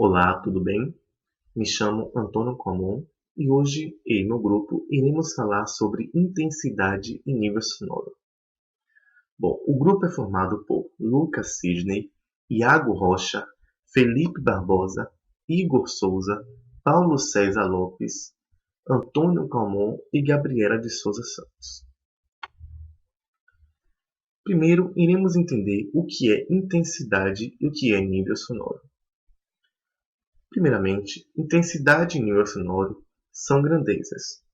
Olá, tudo bem? Me chamo Antônio Comum e hoje eu e meu grupo iremos falar sobre intensidade e nível sonoro. Bom, o grupo é formado por Lucas Sidney, Iago Rocha, Felipe Barbosa, Igor Souza, Paulo César Lopes, Antônio Comum e Gabriela de Souza Santos. Primeiro, iremos entender o que é intensidade e o que é nível sonoro. Primeiramente, intensidade e nível sonoro são grandezas.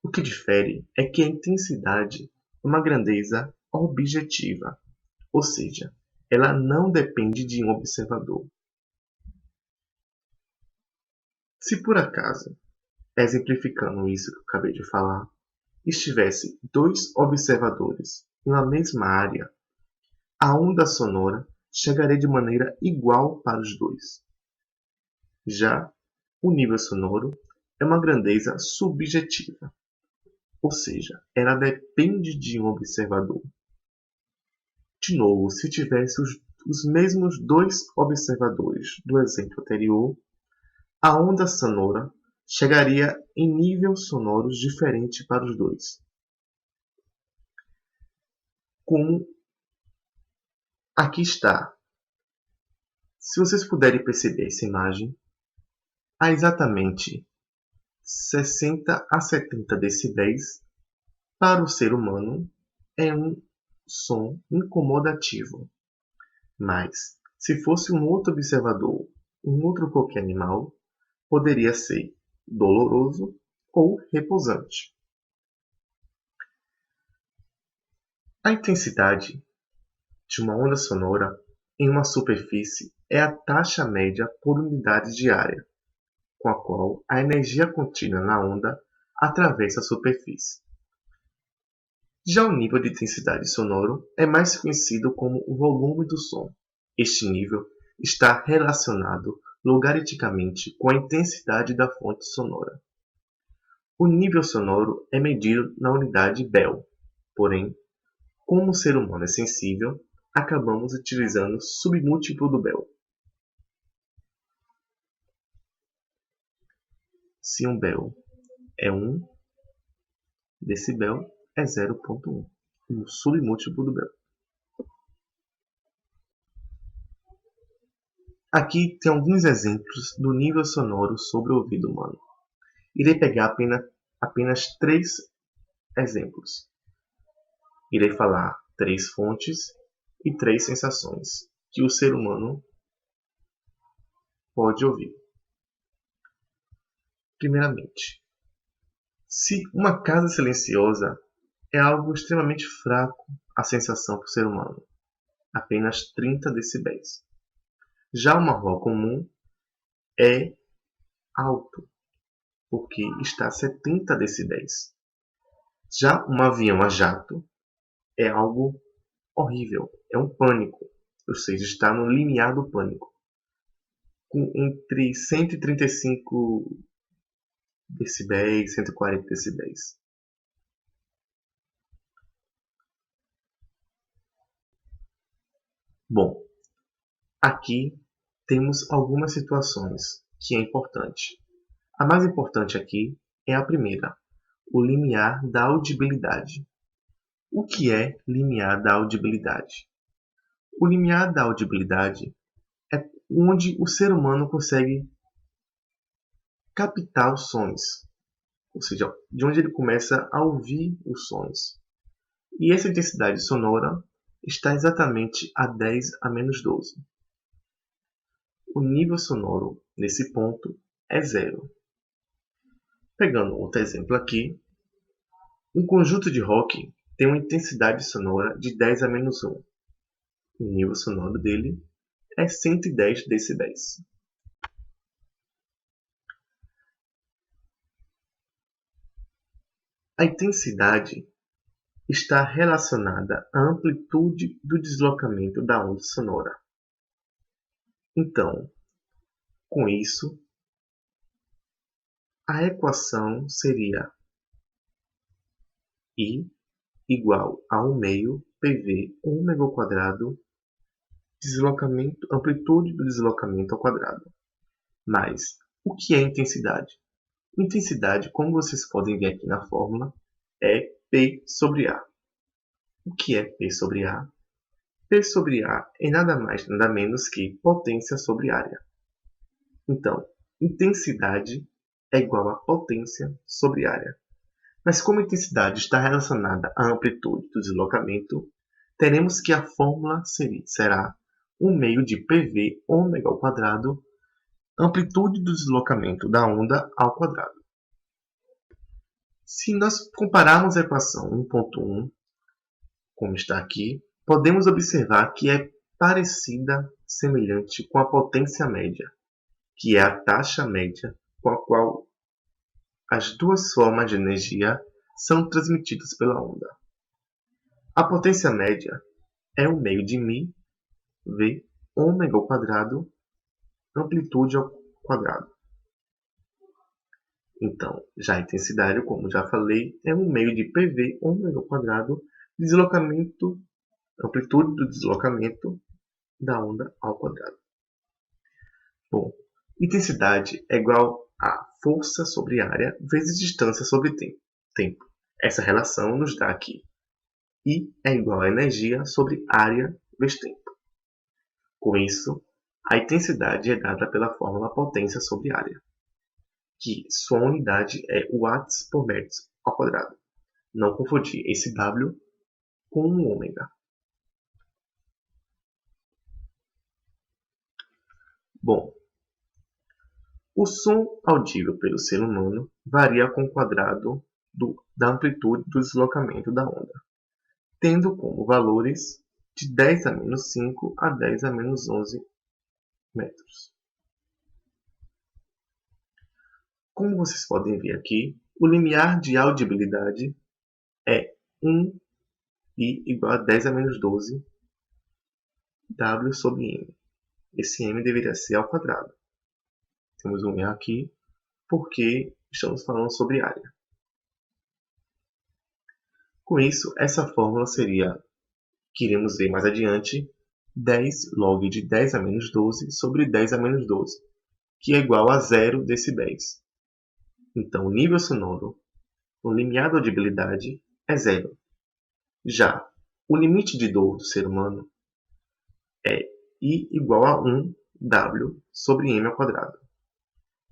O que difere é que a intensidade é uma grandeza objetiva, ou seja, ela não depende de um observador. Se por acaso, exemplificando isso que eu acabei de falar, estivesse dois observadores em uma mesma área, a onda sonora chegaria de maneira igual para os dois. Já o nível sonoro é uma grandeza subjetiva, ou seja, ela depende de um observador. De novo, se tivesse os mesmos dois observadores do exemplo anterior, a onda sonora chegaria em níveis sonoros diferentes para os dois. Como aqui está. Se vocês puderem perceber essa imagem, há exatamente 60 a 70 decibéis para o ser humano é um som incomodativo. Mas, se fosse um outro observador, um outro qualquer animal, poderia ser doloroso ou repousante. A intensidade de uma onda sonora em uma superfície é a taxa média por unidade de área, com a qual a energia contida na onda atravessa a superfície. Já o nível de intensidade sonoro é mais conhecido como o volume do som. Este nível está relacionado logaritmicamente com a intensidade da fonte sonora. O nível sonoro é medido na unidade Bell, porém, como o ser humano é sensível, acabamos utilizando o submúltiplo do Bell. Se um Bell é 1 decibel, é 0,1, o submúltiplo do Bell. Aqui tem alguns exemplos do nível sonoro sobre o ouvido humano. Irei pegar apenas 3 exemplos. Irei falar 3 fontes e 3 sensações que o ser humano pode ouvir. Primeiramente, se uma casa silenciosa é algo extremamente fraco a sensação para o ser humano, apenas 30 decibéis. Já uma rua comum é alto, porque está a 70 decibéis. Já um avião a jato é algo horrível, é um pânico, ou seja, está no limiar do pânico, com entre 135 decibéis e 140 decibéis. Bom, aqui temos algumas situações que é importante. A mais importante aqui é a primeira, o limiar da audibilidade. O que é limiar da audibilidade? O limiar da audibilidade é onde o ser humano consegue captar os sons, ou seja, de onde ele começa a ouvir os sons. E essa intensidade sonora está exatamente a 10 a menos 12. O nível sonoro, nesse ponto, é 0. Pegando outro exemplo aqui, um conjunto de rock tem uma intensidade sonora de 10 a menos 1. O nível sonoro dele é 110 decibéis. A intensidade está relacionada à amplitude do deslocamento da onda sonora. Então, com isso, a equação seria I igual a 1 meio PV ômega ao quadrado amplitude do deslocamento ao quadrado. Mas o que é intensidade? Intensidade, como vocês podem ver aqui na fórmula, é P sobre A. O que é P sobre A? P sobre A é nada mais nada menos que potência sobre área. Então, intensidade é igual a potência sobre área. Mas como a intensidade está relacionada à amplitude do deslocamento, teremos que a fórmula será 1 meio de PV ômega ao quadrado, amplitude do deslocamento da onda ao quadrado. Se nós compararmos a equação 1.1, como está aqui, podemos observar que é parecida, semelhante com a potência média, que é a taxa média com a qual as duas formas de energia são transmitidas pela onda. A potência média é 1 meio de μ v ômega ao quadrado, amplitude ao quadrado. Então, já a intensidade, como já falei, é 1 meio de PV ômega ao quadrado, deslocamento, amplitude do deslocamento da onda ao quadrado. Bom, intensidade é igual a força sobre área vezes distância sobre tempo. Essa relação nos dá aqui I é igual a energia sobre área vezes tempo. Com isso, a intensidade é dada pela fórmula potência sobre área, que sua unidade é watts por metro ao quadrado. Não confundir esse W com um ômega. Bom, o som audível pelo ser humano varia com o quadrado da amplitude do deslocamento da onda, tendo como valores de 10 a menos 5 a 10 a menos 11 metros. Como vocês podem ver aqui, o limiar de audibilidade é 1 I igual a 10 a menos 12 W sobre M. Esse M deveria ser ao quadrado. Temos um erro aqui, porque estamos falando sobre área. Com isso, essa fórmula seria, que iremos ver mais adiante, 10 log de 10 a menos 12 sobre 10 a menos 12, que é igual a 0 decibéis. Então, o nível sonoro, o limiar da audibilidade, é 0. Já o limite de dor do ser humano é I igual a 1 W sobre M ao quadrado.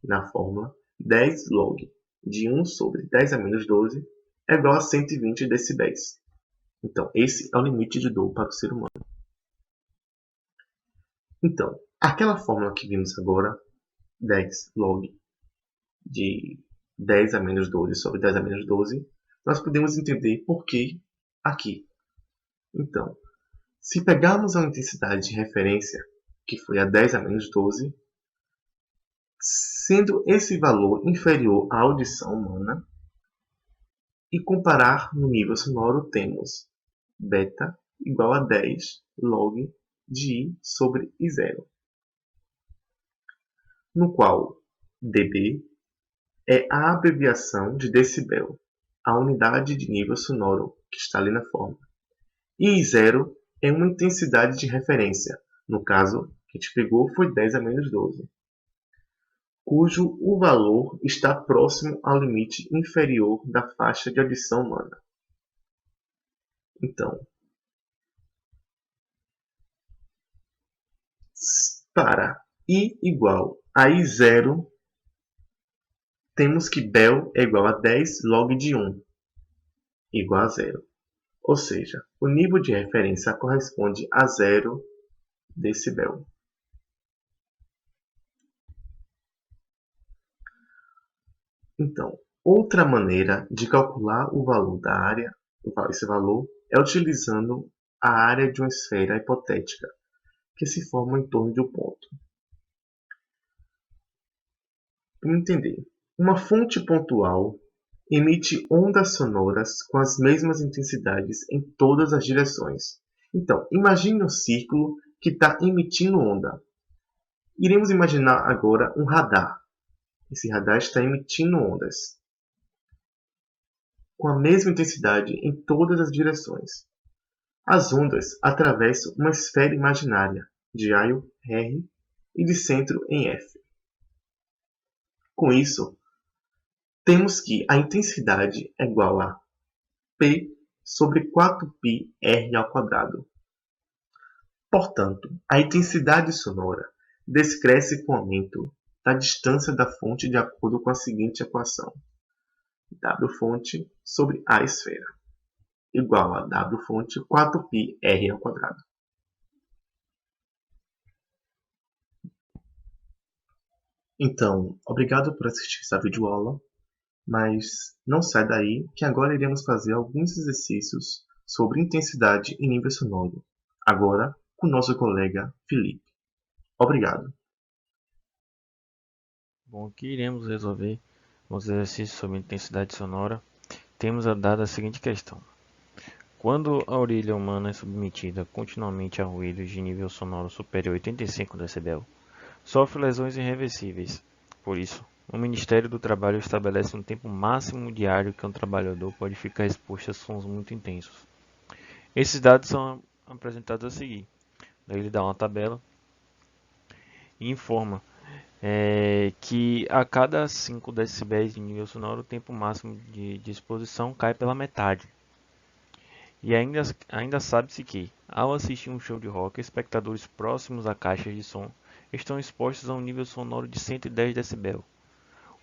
Na fórmula, 10 log de 1 sobre 10 a menos 12 é igual a 120 decibéis. Então, esse é o limite de dor para o ser humano. Então, aquela fórmula que vimos agora, 10 log de 10 a menos 12 sobre 10 a menos 12, nós podemos entender por que aqui. Então, se pegarmos a intensidade de referência, que foi a 10 a menos 12, sendo esse valor inferior à audição humana, e comparar no nível sonoro, temos beta igual a 10 log de I sobre I0, no qual dB é a abreviação de decibel, a unidade de nível sonoro que está ali na fórmula. E I0 é uma intensidade de referência, no caso que a gente pegou foi 10 a menos 12, cujo o valor está próximo ao limite inferior da faixa de audição humana. Então, para I igual a I0, temos que Bel é igual a 10 log de 1, igual a 0. Ou seja, o nível de referência corresponde a 0 decibel. Então, outra maneira de calcular o valor da área, esse valor, é utilizando a área de uma esfera hipotética, que se forma em torno de um ponto. Vamos entender. Uma fonte pontual emite ondas sonoras com as mesmas intensidades em todas as direções. Então, imagine um círculo que está emitindo onda. Iremos imaginar agora um radar. Esse radar está emitindo ondas com a mesma intensidade em todas as direções. As ondas atravessam uma esfera imaginária de raio R e de centro em F. Com isso, temos que a intensidade é igual a P sobre 4πr ao quadrado. Portanto, a intensidade sonora descresce com o aumento da distância da fonte de acordo com a seguinte equação: W fonte sobre A esfera igual a W fonte 4πr ao quadrado. Então, obrigado por assistir essa videoaula, mas não sai daí que agora iremos fazer alguns exercícios sobre intensidade e nível sonoro, agora com nosso colega Felipe. Obrigado. Bom, aqui iremos resolver os exercícios sobre intensidade sonora. Temos dada a seguinte questão: quando a orelha humana é submetida continuamente a ruídos de nível sonoro superior a 85 dB, sofre lesões irreversíveis. Por isso, o Ministério do Trabalho estabelece um tempo máximo diário que um trabalhador pode ficar exposto a sons muito intensos. Esses dados são apresentados a seguir. Daí ele dá uma tabela e informa que a cada 5 decibéis de nível sonoro, o tempo máximo de exposição cai pela metade. E ainda sabe-se que, ao assistir um show de rock, espectadores próximos a caixas de som estão expostos a um nível sonoro de 110 decibel.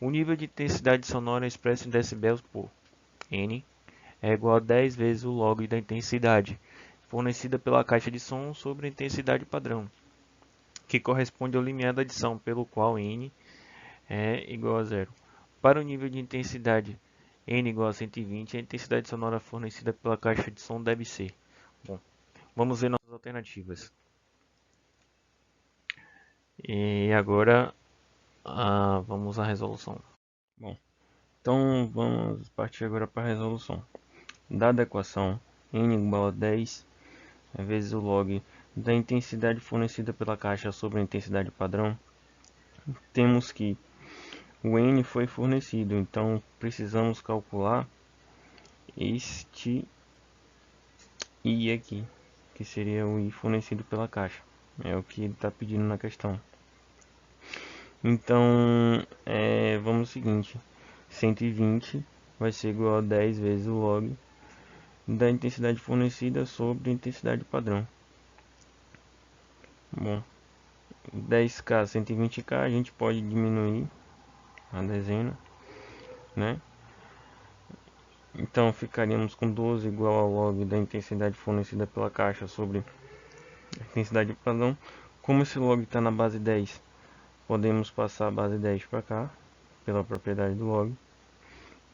O nível de intensidade sonora expresso em decibéis por N é igual a 10 vezes o log da intensidade fornecida pela caixa de som sobre a intensidade padrão, que corresponde ao limiar da adição, pelo qual N é igual a zero. Para o nível de intensidade N igual a 120, a intensidade sonora fornecida pela caixa de som deve ser. Bom, vamos ver nossas alternativas. E agora vamos à resolução. Bom, então vamos partir agora para a resolução. Dada a equação N igual a 10 vezes o log da intensidade fornecida pela caixa sobre a intensidade padrão, temos que o N foi fornecido, então precisamos calcular este I aqui, que seria o I fornecido pela caixa. É o que ele está pedindo na questão. Então, vamos ao seguinte: 120 vai ser igual a 10 vezes o log da intensidade fornecida sobre a intensidade padrão. Bom, 10k, 120k, a gente pode diminuir a dezena, né? Então ficaríamos com 12 igual ao log da intensidade fornecida pela caixa sobre a intensidade padrão. Como esse log está na base 10, podemos passar a base 10 para cá, pela propriedade do log.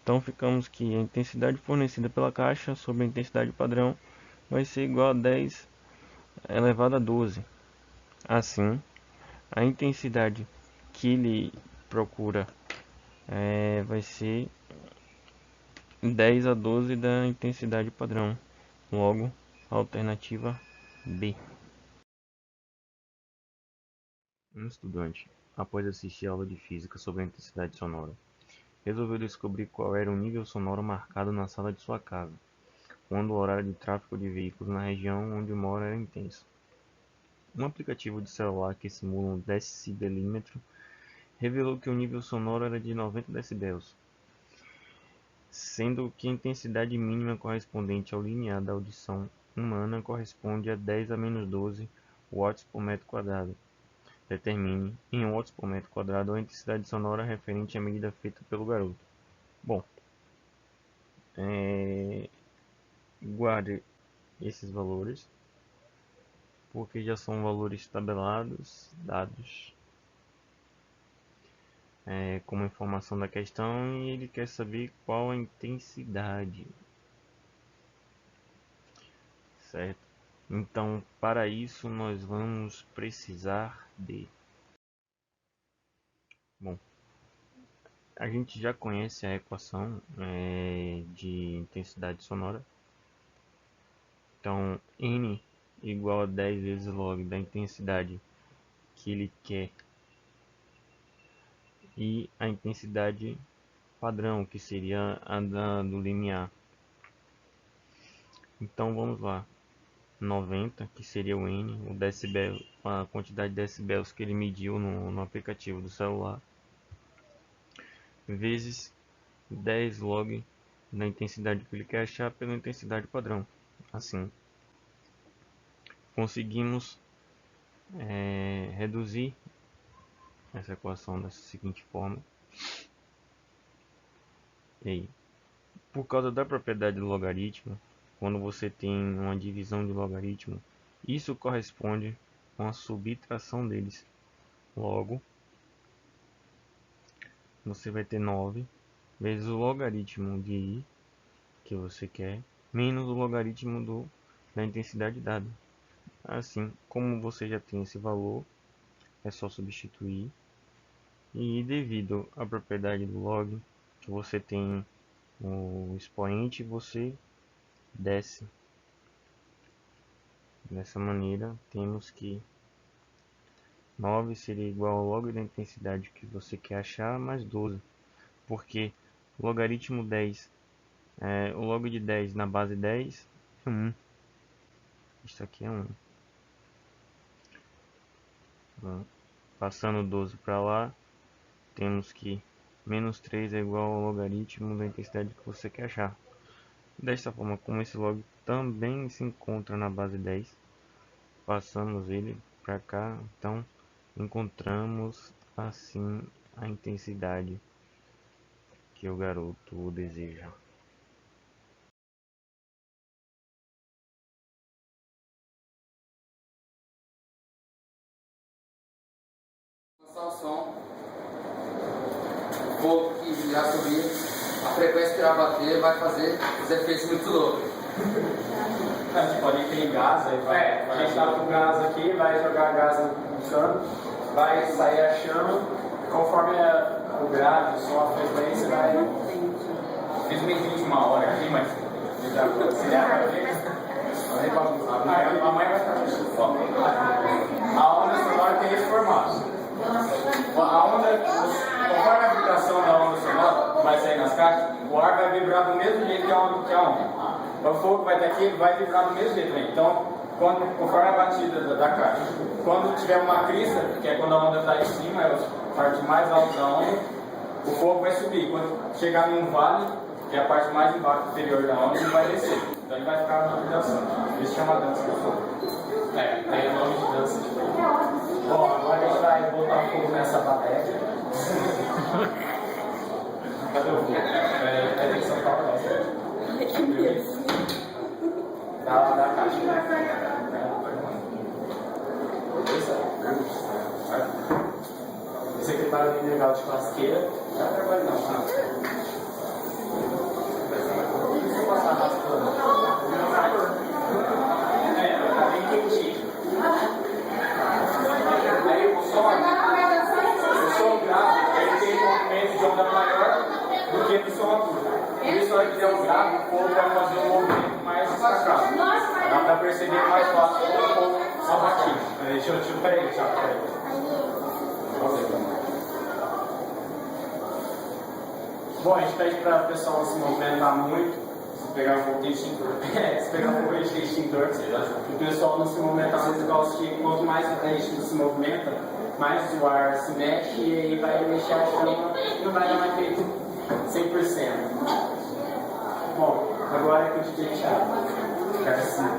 Então ficamos que a intensidade fornecida pela caixa sobre a intensidade padrão vai ser igual a 10 elevado a 12. Assim, a intensidade que ele procura vai ser 10 a 12 da intensidade padrão. Logo, alternativa B. Um estudante, após assistir a aula de física sobre a intensidade sonora, resolveu descobrir qual era o nível sonoro marcado na sala de sua casa, quando o horário de tráfego de veículos na região onde mora era intenso. Um aplicativo de celular que simula um decibelímetro revelou que o nível sonoro era de 90 decibéis, sendo que a intensidade mínima correspondente ao limiar da audição humana corresponde a 10 a menos 12 watts por metro quadrado. Determine em watts por metro quadrado a intensidade sonora referente à medida feita pelo garoto. Bom, guarde esses valores, porque já são valores tabelados, dados como informação da questão, e ele quer saber qual a intensidade, certo? Então, para isso, nós vamos precisar de... Bom, a gente já conhece a equação de intensidade sonora. Então, N igual a 10 vezes log da intensidade que ele quer e a intensidade padrão, que seria a do limiar. Então, vamos lá. 90, que seria o N, o decibel, a quantidade de decibéis que ele mediu no aplicativo do celular, vezes 10 log da intensidade que ele quer achar pela intensidade padrão. Assim, conseguimos reduzir essa equação da seguinte forma. E aí, por causa da propriedade do logaritmo, quando você tem uma divisão de logaritmo, isso corresponde a uma subtração deles. Logo, você vai ter 9 vezes o logaritmo de i, que você quer, menos o logaritmo da intensidade dada. Assim, como você já tem esse valor, é só substituir. E devido à propriedade do log, que você tem o expoente, você desce. Dessa maneira, temos que 9 seria igual ao log da intensidade que você quer achar, mais 12. Porque o logaritmo 10, o log de 10 na base 10 é 1. Isso aqui é 1. Bom, passando 12 para lá, temos que menos 3 é igual ao logaritmo da intensidade que você quer achar. Desta forma, como esse log também se encontra na base 10, passamos ele para cá, então encontramos assim a intensidade que o garoto deseja. O som, o fogo que irá subir, a frequência que irá bater vai fazer os efeitos muito loucos. A gente pode ter gás, aí a gente está com gás aqui, vai jogar gás no cano, vai sair a chama, conforme o grave, o som, a frequência, vai. Fiz meio de uma hora aqui, mas A mãe vai estar mexendo. A onda sonora tem esse formato. A onda, conforme a vibração da onda sonora vai sair nas caixas, o ar vai vibrar do mesmo jeito que a onda. O fogo vai estar aqui, ele vai vibrar do mesmo jeito também. Então, conforme a batida da caixa, quando tiver uma crista, que é quando a onda está em cima, é a parte mais alta da onda, o fogo vai subir. Quando chegar num vale, que é a parte mais embaixo inferior da onda, ele vai descer. Então ele vai ficar na vibração. Isso chama dança do fogo. Tem o nome de dança de fogo. Bom, agora a gente vai botar fogo nessa bateria. Cadê o fogo? Tem que ser da caixa. Esse aqui é barulho legal de lasqueira. Não dá trabalho não, tá? Deixa eu passar raspando. Tá bem quentinho. Aí o som grave, ele tem um movimento de onda maior do que do som agudo. Por isso, na hora que der um grave, o fogo vai fazer um movimento mais destacado. Dá pra perceber mais fácil quando o fogo só batinho. Peraí, Thiago, peraí. Bom, a gente pede para o pessoal se movimentar muito. Se pegar um pouco de extintor, o pessoal não se movimenta muito igual os que quanto mais a gente se movimenta, mais o ar se mexe e aí vai mexer a chama e não vai dar mais feito 100%. Bom, agora é que o DJ Thiago. Garcia.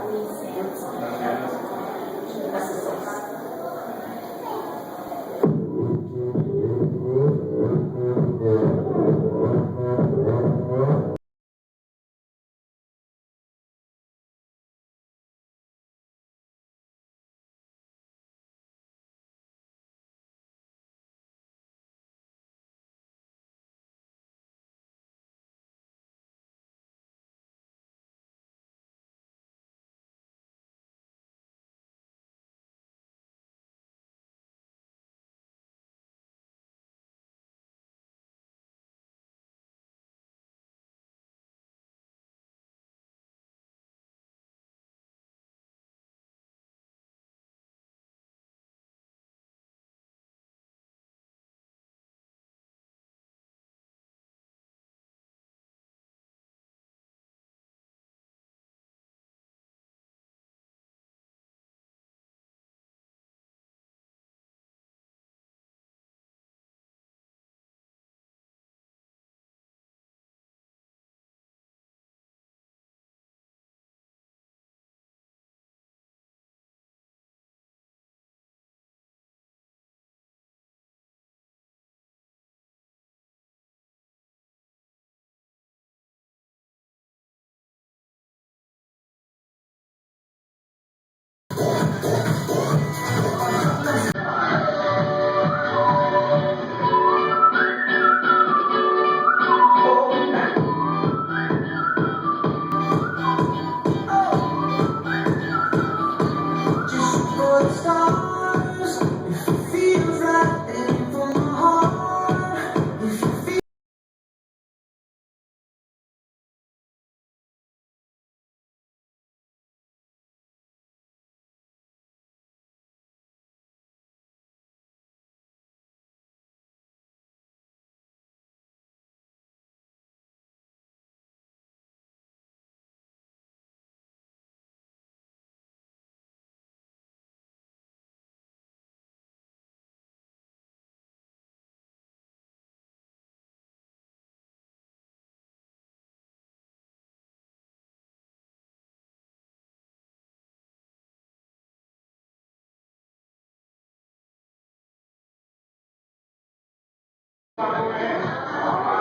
Tá